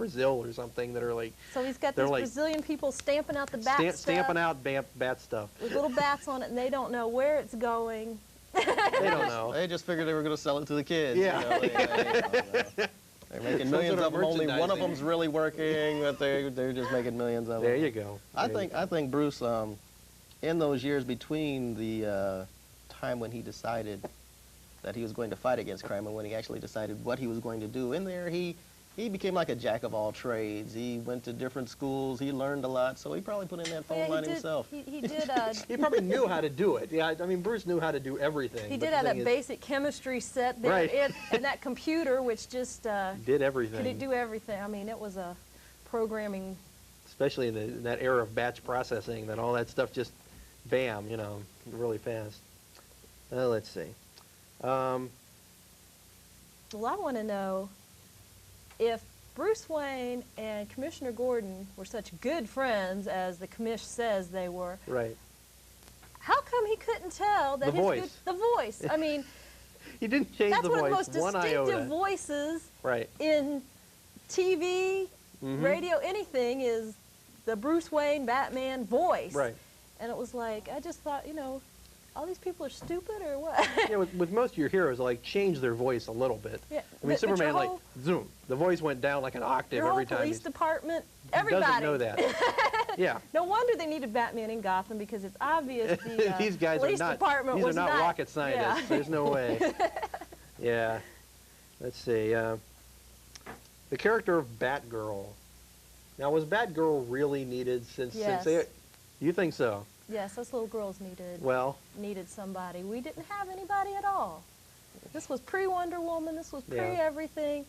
Brazil or something that are like. So he's got they're these like Brazilian people stamping out the bat stuff. Stamping out bat stuff. With little bats on it, and they don't know where it's going. They don't know. They just figured they were going to sell it to the kids. Yeah. You know, they're making millions of them. Only one of them's really working, but they're just making millions of them. There you go. I think Bruce, in those years between the time when he decided that he was going to fight against crime and when he actually decided what he was going to do, in there he became like a jack of all trades. He went to different schools. He learned a lot, so he probably put in that phone line himself. He did. He probably knew how to do it. Yeah, I mean, Bruce knew how to do everything. He did have that basic chemistry set there, right. and that computer, which just did everything. Could do everything. I mean, it was a programming. Especially in that era of batch processing, that all that stuff just, bam, you know, really fast. Let's see. Well, I want to know if Bruce Wayne and Commissioner Gordon were such good friends as the commish says they were. Right. How come he couldn't tell that the voice? I mean, he didn't change the voice. That's one of the most distinctive voices in TV, radio, anything is the Bruce Wayne Batman voice. Right. And it was like, I just thought, you know, all these people are stupid or what? Yeah, with most of your heroes, like, change their voice a little bit. Yeah. I mean, Superman, like, zoom. The voice went down like an octave every time. Police department, everybody. Doesn't know that. Yeah. No wonder they needed Batman in Gotham, because it's obvious the these guys police are not, department these was are not rocket scientists. Yeah. There's no way. Yeah. Let's see. The character of Batgirl. Now, was Batgirl really needed since you think so? Yes, us little girls needed somebody. We didn't have anybody at all. This was pre-Wonder Woman. This was pre-everything.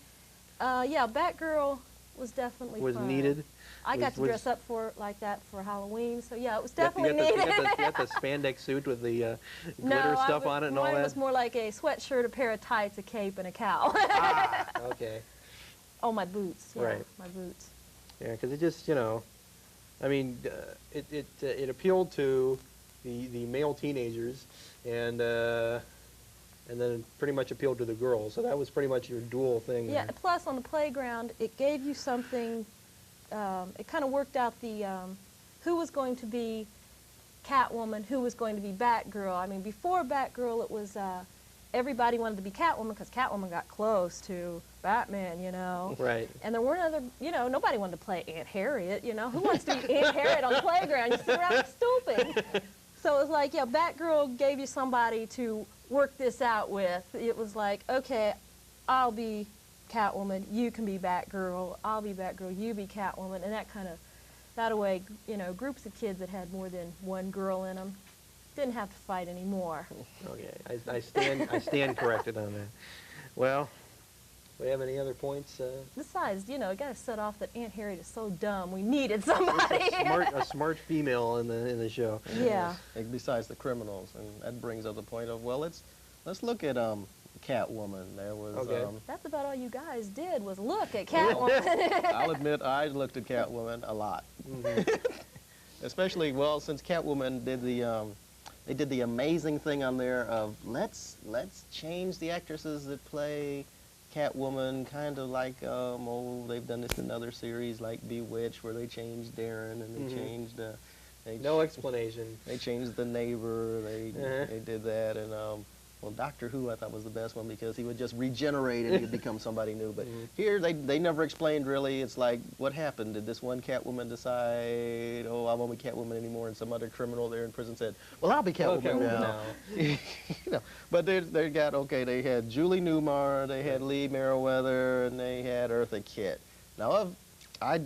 Yeah, Batgirl was definitely fun. Needed. I got to dress up like that for Halloween, so yeah, it was definitely needed. You got the spandex suit with the glitter stuff on it and all that? Mine was more like a sweatshirt, a pair of tights, a cape, and a cowl. Okay. Oh, my boots. Yeah, right. My boots. Yeah, because it just, you know, I mean, it appealed to the male teenagers, and then pretty much appealed to the girls. So that was pretty much your dual thing. Yeah. There. Plus, on the playground, it gave you something. It kind of worked out the who was going to be Catwoman, who was going to be Batgirl. I mean, before Batgirl, it was everybody wanted to be Catwoman because Catwoman got close to Batman, you know. Right. And there weren't other, you know, nobody wanted to play Aunt Harriet, you know. Who wants to be Aunt Harriet on the playground? You sit around like stupid. So it was like, yeah, Batgirl gave you somebody to work this out with. It was like, okay, I'll be Catwoman, you can be Batgirl, I'll be Batgirl, you be Catwoman, and that way, you know, groups of kids that had more than one girl in them didn't have to fight anymore. Okay, I stand corrected on that. Well, do we have any other points? Besides, you know, I got to set off that Aunt Harriet is so dumb. We needed somebody. a smart female in the show. Yeah. Besides the criminals, and that brings up the point of, well, let's look at Catwoman. There was. That's about all you guys did was look at Catwoman. I'll admit I looked at Catwoman a lot. Especially, well, since Catwoman did they did the amazing thing on there of let's change the actresses that play Catwoman, kind of like they've done this in other series like Bewitched, where they changed Darren and they changed. No explanation. They changed the neighbor. They did that, and well, Doctor Who I thought was the best one because he would just regenerate and he'd become somebody new. But here they never explained really. It's like, what happened? Did this one Catwoman decide, oh, I won't be Catwoman anymore, and some other criminal there in prison said, well, I'll be Catwoman now. You know, but they had Julie Newmar, they had Lee Merriweather, and they had Eartha Kitt. Now, I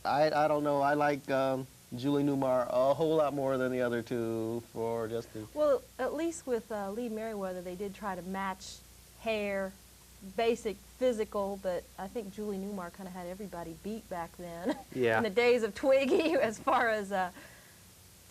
don't know. I like Julie Newmar a whole lot more than the other two for just the... Well, at least with Lee Merriweather, they did try to match hair, basic physical, but I think Julie Newmar kind of had everybody beat back then. Yeah. In the days of Twiggy, as far as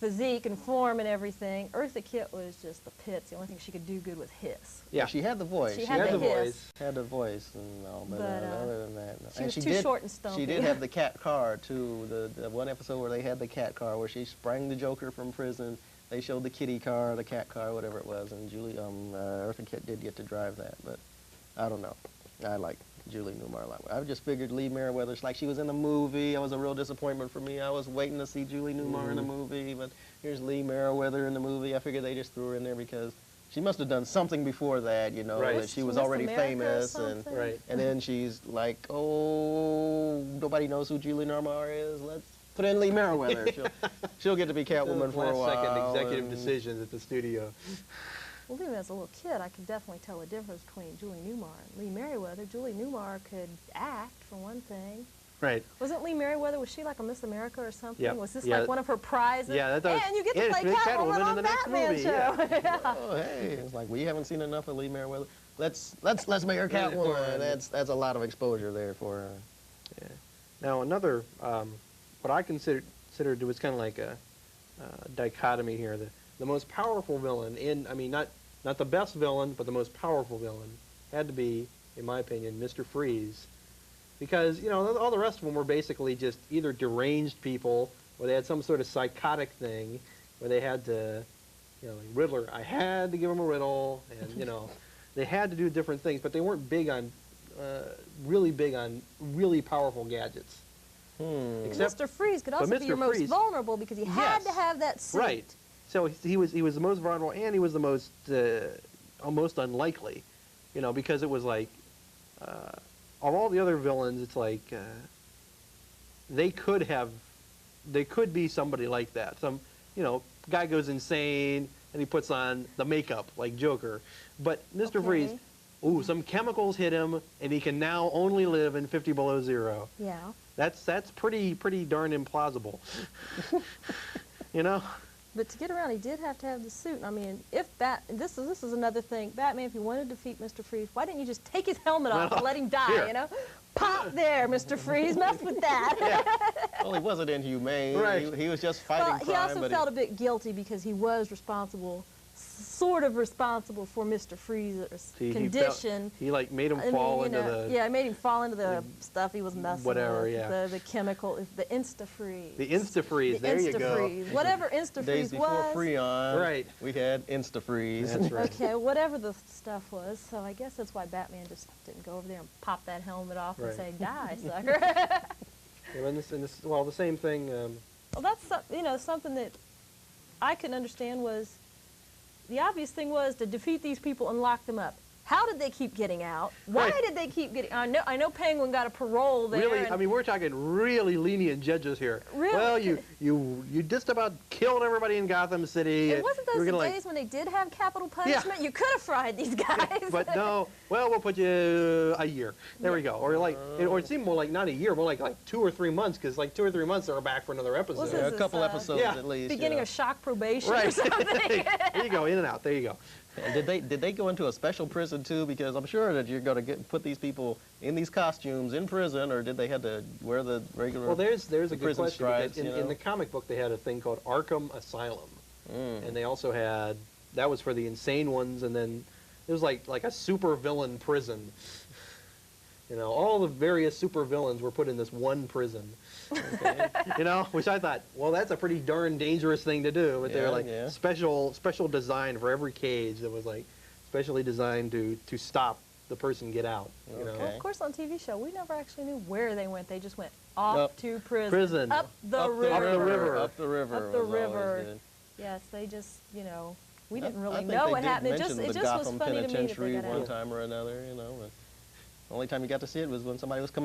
physique and form and everything. Eartha Kitt was just the pits. The only thing she could do good was hiss. Yeah, she had the voice. She had the voice. Had the voice, and all, but other than that, no. She was too short and stumpy. She did have the cat car too. The one episode where they had the cat car, where she sprang the Joker from prison. They showed the kitty car, the cat car, whatever it was, and Eartha Kitt did get to drive that. But I don't know. I like Julie Newmar a lot. I just figured Lee Merriweather's like she was in the movie. It was a real disappointment for me. I was waiting to see Julie Newmar in the movie, but here's Lee Merriweather in the movie. I figured they just threw her in there because she must have done something before that, you know, Right. that she was Miss already America or famous, something? Right. and then she's like, oh, nobody knows who Julie Newmar is. Let's put in Lee Merriweather. She'll get to be Catwoman for a while. Last-second executive and- decisions at the studio. Well, even as a little kid, I could definitely tell the difference between Julie Newmar and Lee Merriweather. Julie Newmar could act, for one thing. Right. Wasn't Lee Merriweather, was she like a Miss America or something? Yeah. Was this Yeah. like one of her prizes? Yeah, that was- And you get to and play it's Catwoman Catwoman on in the next Batman movie, show. yeah. Oh, hey, it's like we haven't seen enough of Lee Merriweather. Let's make her Yeah, Catwoman. yeah. That's a lot of exposure there for her. Yeah. Now another, what I considered was kind of like a dichotomy here. The most powerful villain I mean, not the best villain, but the most powerful villain had to be, in my opinion, Mr. Freeze. Because, you know, all the rest of them were basically just either deranged people, or they had some sort of psychotic thing, where they had to, you know, like Riddler, I had to give him a riddle, and, you know, they had to do different things, but they weren't really big on really powerful gadgets. Except, Mr. Freeze could also Mr. be your most Freeze- vulnerable because he had Yes. to have that suit. right. So he was the most vulnerable, and he was the most almost unlikely, you know, because it was like of all the other villains, it's like they could be somebody like that. Some, you know, guy goes insane and he puts on the makeup like Joker, but Mr. Okay. Freeze, ooh, some chemicals hit him and he can now only live in 50 below zero. Yeah. That's pretty darn implausible. You know. But to get around, he did have to have the suit. I mean, this is another thing. Batman, if you wanted to defeat Mr. Freeze, why didn't you just take his helmet off and let him die, Here. you know? Pop there, Mr. Freeze, mess with that. Well, he wasn't inhumane. Right. He was just fighting Well, crime. he also but felt a bit guilty because he was sort of responsible for Mr. Freeze's condition. He like made him I mean, fall you into know, the yeah, it made him fall into the stuff he was messing whatever, with. yeah. The chemical, the Insta-Freeze. the Insta-Freeze. The There you go. Insta-Freeze. Whatever Days Insta-Freeze before was. Freon, Right. we had Insta-Freeze. That's right. Okay, whatever the stuff was. So I guess that's why Batman just didn't go over there and pop that helmet off and Right. say, "Die, sucker." Yeah, and well, the same thing. Well, that's something that I couldn't understand was the obvious thing was to defeat these people and lock them up. How did they keep getting out? Why Right. did they keep getting? I know Penguin got a parole there. Really, and- I mean, we're talking really lenient judges here. Really? Well, you just about killed everybody in Gotham City. It wasn't You those were the gonna, days when they did have capital punishment? You could have fried these guys. But no, well, we'll put you a year. There we go. Or or it seemed more like not a year, more like 2 or 3 months, because like 2 or 3 months they were back for another episode. What's Yeah, this, a couple episodes Yeah. at least. Beginning yeah. of shock probation or Right. something. There you go, in and out. There you go. And did they go into a special prison too? Because I'm sure that you're going to put these people in these costumes in prison, or did they have to wear the regular? Well, there's a good prison question. stripes, Because you in know? the comic book, they had a thing called Arkham Asylum, Mm. and they also had that was for the insane ones, and then it was like a super villain prison. You know, all the various super villains were put in this one prison. Okay? You know, which I thought, well, that's a pretty darn dangerous thing to do. But they were Yeah, like yeah. special design for every cage that was like specially designed to stop the person get out. You know? Okay. Well, of course, on TV show, we never actually knew where they went. They just went off Up. to prison. Prison. Up the Up river. Up the river. Up the river. Up the was always river. good. Yes, they just, we I- didn't I really think know they what did happened. It mention just the was Gotham funny to me that they Penitentiary got one out. time or another, you know. But the only time you got to see it was when somebody was coming